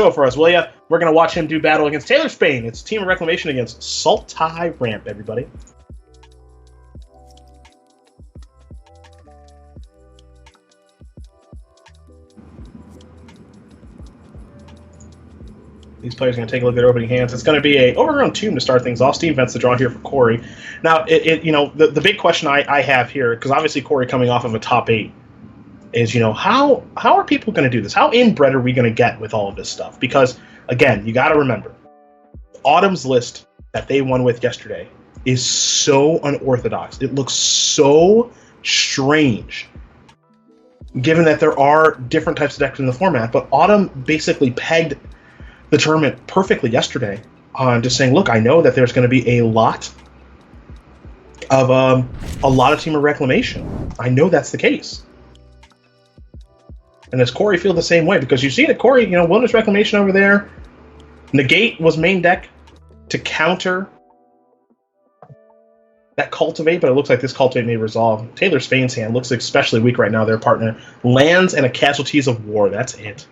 show for us, will ya? We're going to watch him do battle against Taylor Spain. It's Team of Reclamation against Sultai Ramp, everybody. These players are going to take a look at their opening hands. It's going to be a overgrown tomb to start things off. Steam Vents the draw here for Corey. Now, the big question I have here, because obviously Corey coming off of a top 8, is, how are people going to do this? How inbred are we going to get with all of this stuff? Because, again, you got to remember, Autumn's list that they won with yesterday is so unorthodox. It looks so strange, given that there are different types of decks in the format. But Autumn basically pegged the tournament perfectly yesterday on just saying, look, I know that there's going to be a lot of Team of Reclamation. I know that's the case. And does Corey feel the same way? Because you see that Corey, Wilderness Reclamation over there, Negate was main deck to counter that Cultivate, but it looks like this Cultivate may resolve. Taylor Spain's hand looks especially weak right now, their partner. Lands and a Casualties of War, that's it.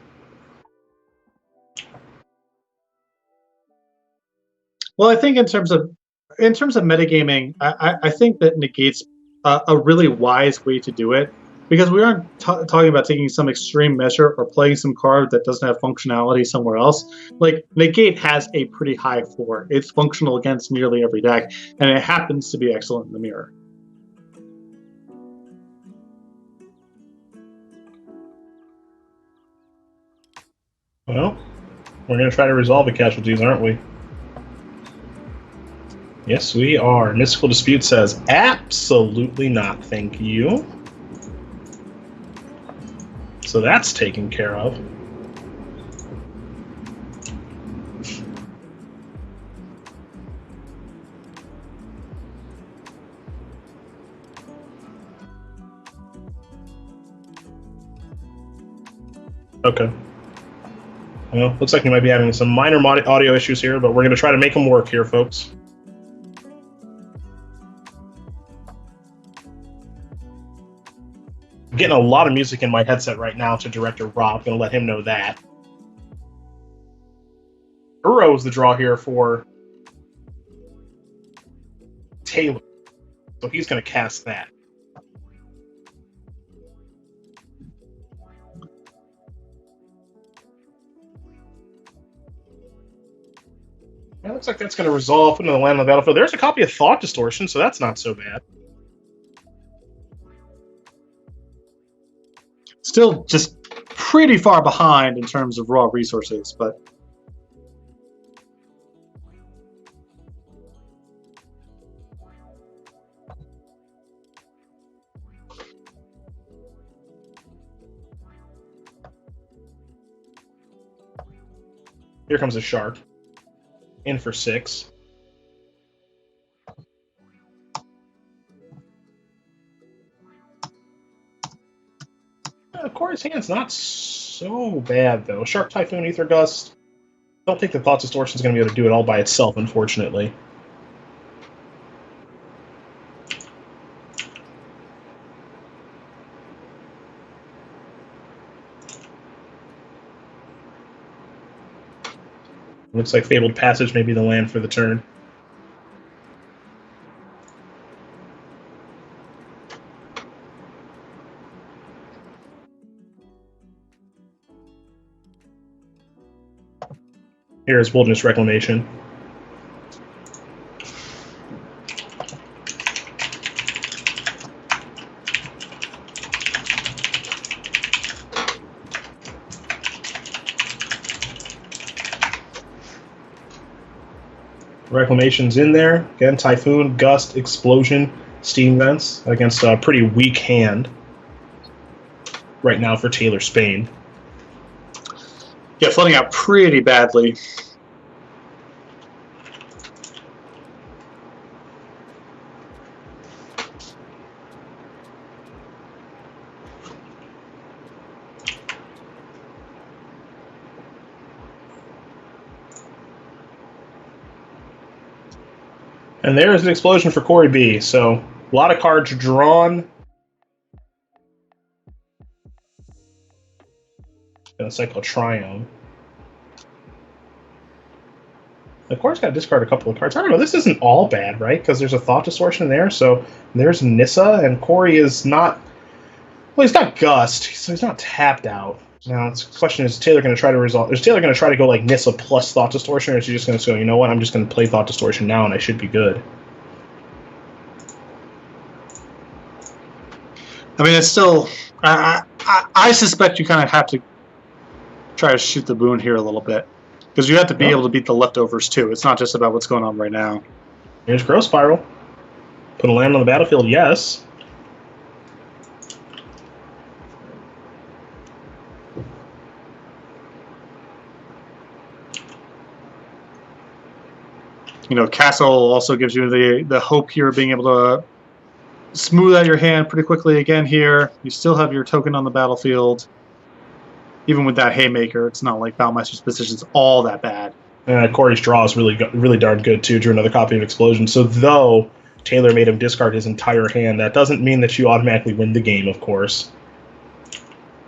Well, I think in terms of metagaming, I think that Negate's a really wise way to do it, because we aren't talking about taking some extreme measure or playing some card that doesn't have functionality somewhere else. Like, Negate has a pretty high floor. It's functional against nearly every deck, and it happens to be excellent in the mirror. Well, we're going to try to resolve the casualties, aren't we? Yes, we are. Mystical Dispute says, absolutely not, thank you. So that's taken care of. Okay. Well, looks like we might be having some minor audio issues here, but we're going to try to make them work here, folks. I'm getting a lot of music in my headset right now to Director Rob. Going to let him know that. Uro is the draw here for Taylor. So he's going to cast that. It looks like that's going to resolve, put another land on the battlefield. There's a copy of Thought Distortion, so that's not so bad. Still just pretty far behind in terms of raw resources, but here comes a shark. In for 6. Corey's hand's not so bad, though. Shark, Typhoon, Ether Gust. Don't think the Thought Distortion is going to be able to do it all by itself, unfortunately. Looks like Fabled Passage may be the land for the turn. Here's Wilderness Reclamation. Reclamation's in there. Again, Typhoon, Gust, Explosion, Steam Vents against a pretty weak hand right now for Taylor Spain. Yeah, flooding out pretty badly. And there is an explosion for Corey B. So a lot of cards drawn. Gonna cycle Triumph. Of course, got to discard a couple of cards. I don't know. This isn't all bad, right? Because there's a Thought Distortion there. So there's Nissa, and Corey is not. Well, he's not Gust, so he's not tapped out. Now, the question is Taylor going to try to resolve? Is Taylor going to try to go like Nissa plus Thought Distortion, or is he just going to go, you know what, I'm just going to play Thought Distortion now and I should be good? I mean, it's still. I suspect you kind of have to try to shoot the boon here a little bit. Because you have to be able to beat the leftovers, too. It's not just about what's going on right now. Here's Growth Spiral. Put a land on the battlefield, yes. You know, Castle also gives you the hope here of being able to smooth out your hand pretty quickly again here. You still have your token on the battlefield. Even with that Haymaker, it's not like Baumeister's position's all that bad. Corey's draw is really darn good, too. Drew another copy of Explosion. So though Taylor made him discard his entire hand, that doesn't mean that you automatically win the game, of course.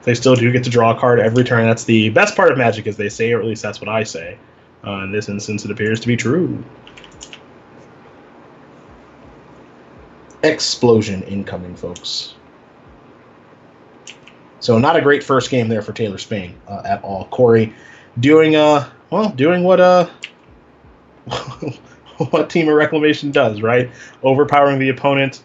They still do get to draw a card every turn. That's the best part of Magic, as they say, or at least that's what I say. In this instance, it appears to be true. Explosion incoming, folks. So not a great first game there for Taylor Spain at all. Corey doing what what Team of Reclamation does, right? Overpowering the opponent,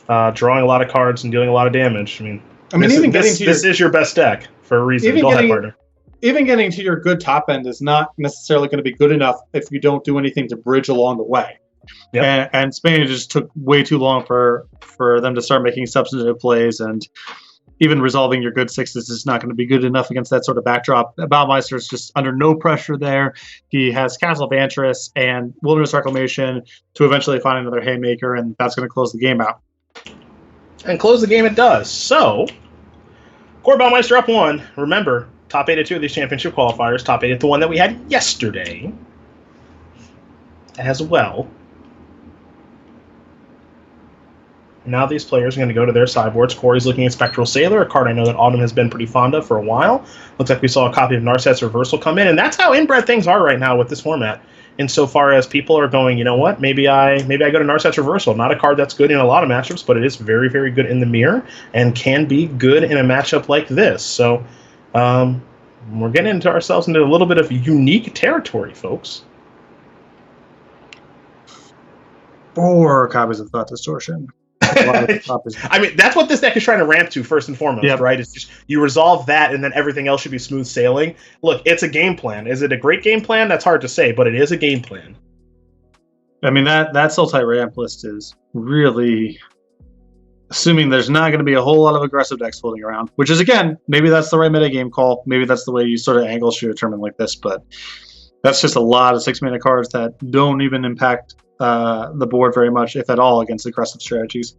drawing a lot of cards and dealing a lot of damage. This is your best deck for a reason. Go ahead, partner. Even getting to your good top end is not necessarily going to be good enough if you don't do anything to bridge along the way. Yep. And Spain just took way too long for them to start making substantive plays, and even resolving your good sixes is not going to be good enough against that sort of backdrop. Baumeister is just under no pressure there. He has Castle of Antris and Wilderness Reclamation to eventually find another Haymaker, and that's going to close the game out. And close the game it does. So, Corey Baumeister up 1. Remember, top 8 at 2 of these championship qualifiers. Top 8 at the one that we had yesterday as well. Now these players are going to go to their sideboards. Corey's looking at Spectral Sailor, a card I know that Autumn has been pretty fond of for a while. Looks like we saw a copy of Narset's Reversal come in, and that's how inbred things are right now with this format. Insofar as people are going, you know what, maybe I go to Narset's Reversal. Not a card that's good in a lot of matchups, but it is very, very good in the mirror and can be good in a matchup like this. So we're getting into ourselves into a little bit of unique territory, folks. 4 copies of Thought Distortion. I mean, that's what this deck is trying to ramp to first and foremost, right? It's just you resolve that, and then everything else should be smooth sailing. Look, it's a game plan. Is it a great game plan? That's hard to say, but it is a game plan. I mean, that Sultai ramp list is really assuming there's not going to be a whole lot of aggressive decks floating around, which is, again, maybe that's the right metagame call. Maybe that's the way you sort of angle shoot a tournament like this, but that's just a lot of 6-mana cards that don't even impact the board very much, if at all, against aggressive strategies.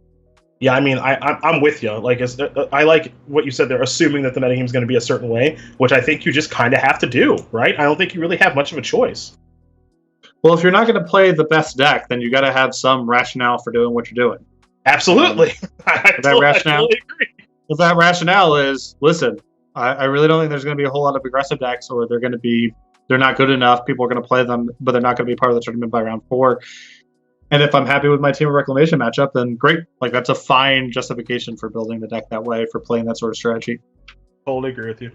Yeah, I mean, I'm with you. Like, I like what you said there, assuming that the metagame is going to be a certain way, which I think you just kind of have to do, right? I don't think you really have much of a choice. Well, if you're not going to play the best deck, then you got to have some rationale for doing what you're doing. Absolutely. I totally agree. If that rationale is, listen, I really don't think there's going to be a whole lot of aggressive decks, or they're not good enough. People are going to play them, but they're not going to be part of the tournament by round 4. And if I'm happy with my Team of Reclamation matchup, then great. Like, that's a fine justification for building the deck that way, for playing that sort of strategy. Totally agree with you.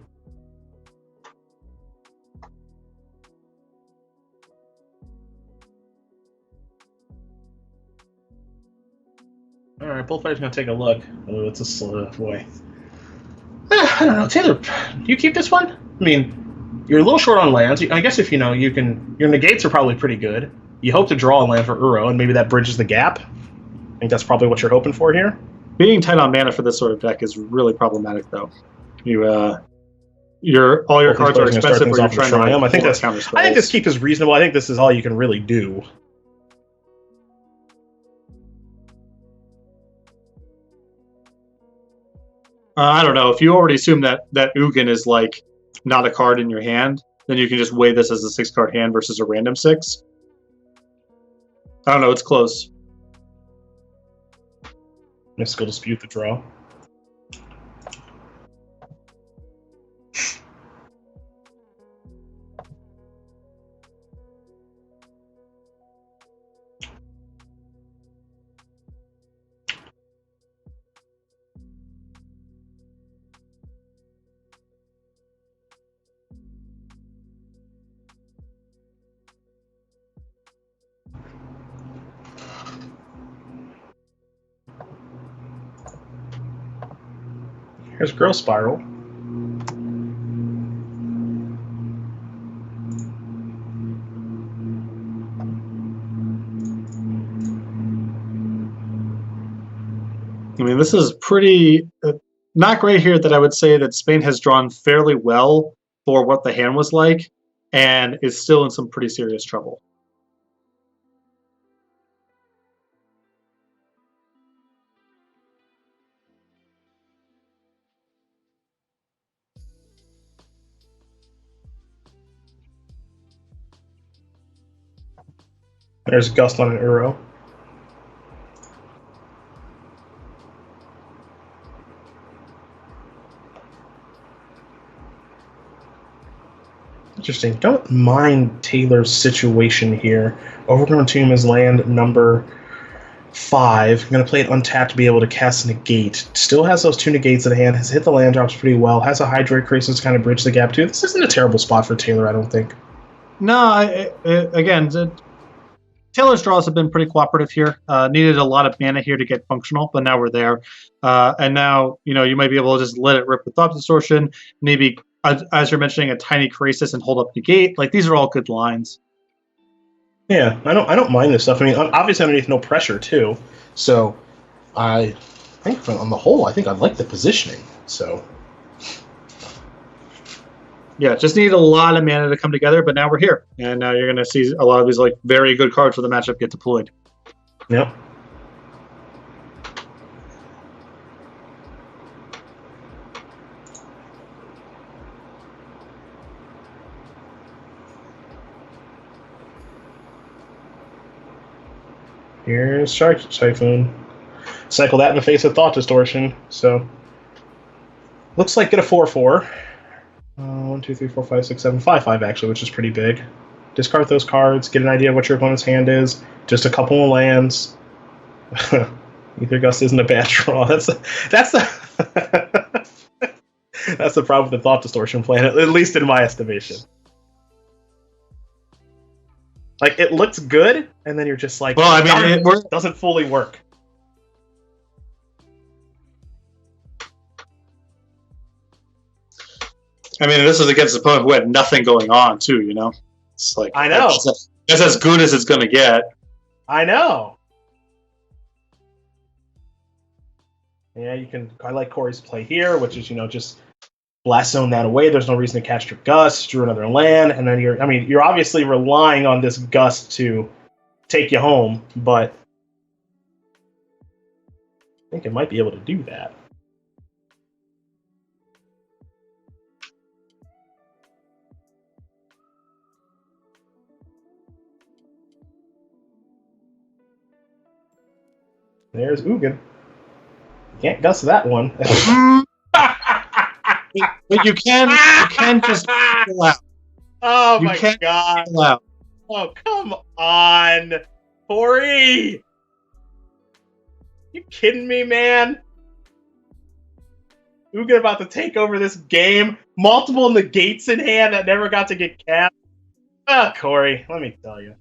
All right, Bullfighter's going to take a look. Oh, it's a slow boy. I don't know. Taylor, do you keep this one? I mean, you're a little short on lands. I guess if you can, your negates are probably pretty good. You hope to draw a land for Uro, and maybe that bridges the gap. I think that's probably what you're hoping for here. Being tight on mana for this sort of deck is really problematic, though. All your cards are expensive, but you're trying to I think this keep is reasonable. I think this is all you can really do. I don't know. If you already assume that Ugin is like not a card in your hand, then you can just weigh this as a 6-card hand versus a random 6. I don't know. It's close. Mystical Dispute the draw. Here's Growth Spiral. I mean, this is pretty not great here that I would say that Spain has drawn fairly well for what the hand was like and is still in some pretty serious trouble. There's Gust on an Uro. Interesting. Don't mind Taylor's situation here. Overgrown Tomb is land number 5. I'm going to play it untapped to be able to cast Negate. Still has those 2 negates in hand. Has hit the land drops pretty well. Has a Hydroid Crisis to kind of bridge the gap too. This isn't a terrible spot for Taylor, I don't think. No, again, Taylor's draws have been pretty cooperative here. Needed a lot of mana here to get functional, but now we're there. And now, you might be able to just let it rip with Thought Distortion. Maybe, as you're mentioning, a tiny Crisis and hold up Negate. Like, these are all good lines. Yeah, I don't mind this stuff. I mean, obviously underneath no pressure too. So, I think on the whole, I think I like the positioning. So, yeah, just need a lot of mana to come together. But now we're here, and now you're going to see a lot of these very good cards for the matchup get deployed. Yep. Here's Shark Typhoon. Cycle that in the face of Thought Distortion. So, looks like get a 4/4. 1, 2, 3, 4, 5, 6, 7, 5/5 actually, which is pretty big. Discard those cards. Get an idea of what your opponent's hand is. Just a couple of lands. Ether Gust isn't a bad draw. That's the that's the problem with the Thought Distortion plan, at least in my estimation. Like, it looks good, and then you're just like, well, I mean, it doesn't fully work. I mean, this is against an opponent who had nothing going on, too, It's like, I know. That's as good as it's going to get. I know. Yeah, I like Corey's play here, which is, just blast zone that away. There's no reason to cast your Gust, drew another land, and then you're obviously relying on this Gust to take you home, but I think it might be able to do that. There's Ugin. Can't Gust that one. But you can just chill out. Oh my god. Chill out. Oh, come on. Corey! You kidding me, man? Ugin about to take over this game. Multiple negates in hand that never got to get cast. Ah, Corey, let me tell you.